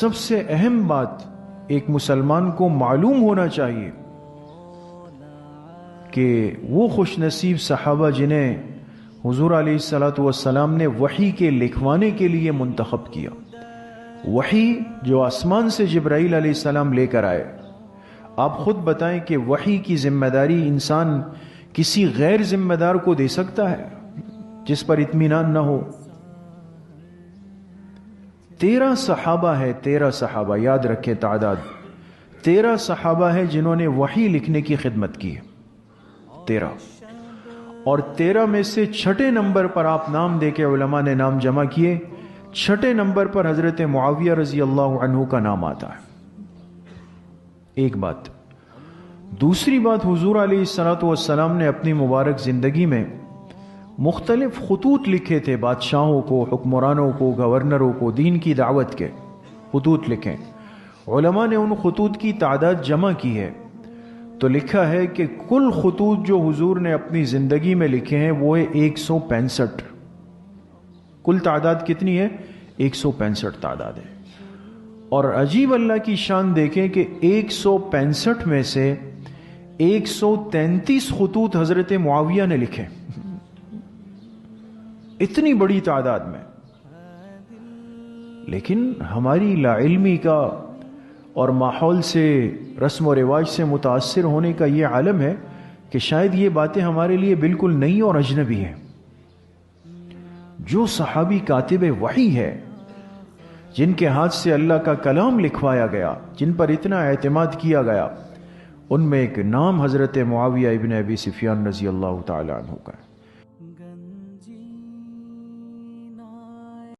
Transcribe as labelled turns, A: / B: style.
A: سب سے اہم بات ایک مسلمان کو معلوم ہونا چاہیے کہ وہ خوش نصیب صحابہ جنہیں حضور علیہ الصلوۃ والسلام نے وحی کے لکھوانے کے لیے منتخب کیا، وحی جو آسمان سے جبرائیل علیہ السلام لے کر آئے. آپ خود بتائیں کہ وحی کی ذمہ داری انسان کسی غیر ذمہ دار کو دے سکتا ہے جس پر اطمینان نہ ہو؟ 13 صحابہ ہے، 13 صحابہ، یاد رکھیں تعداد. 13 صحابہ ہے جنہوں نے وحی لکھنے کی خدمت کی ہے، 13. اور 13 میں سے چھٹے نمبر پر آپ نام دے کے علماء نے نام جمع کیے، چھٹے نمبر پر حضرت معاویہ رضی اللہ عنہ کا نام آتا ہے. ایک بات. دوسری بات، حضور علیہ الصلوۃ والسلام نے اپنی مبارک زندگی میں مختلف خطوط لکھے تھے، بادشاہوں کو، حکمرانوں کو، گورنروں کو، دین کی دعوت کے خطوط لکھیں. علماء نے ان خطوط کی تعداد جمع کی ہے تو لکھا ہے کہ کل خطوط جو حضور نے اپنی زندگی میں لکھے ہیں وہ ہے 165. کل تعداد کتنی ہے؟ 165 تعداد ہے. اور عجیب اللہ کی شان دیکھیں کہ 165 میں سے 133 خطوط حضرت معاویہ نے لکھے، اتنی بڑی تعداد میں. لیکن ہماری لا علمی کا اور ماحول سے، رسم و رواج سے متاثر ہونے کا یہ عالم ہے کہ شاید یہ باتیں ہمارے لیے بالکل نئی اور اجنبی ہیں. جو صحابی کاتب وحی ہے، جن کے ہاتھ سے اللہ کا کلام لکھوایا گیا، جن پر اتنا اعتماد کیا گیا، ان میں ایک نام حضرت معاویہ ابن ابی سفیان رضی اللہ تعالی عنہ کا ہے.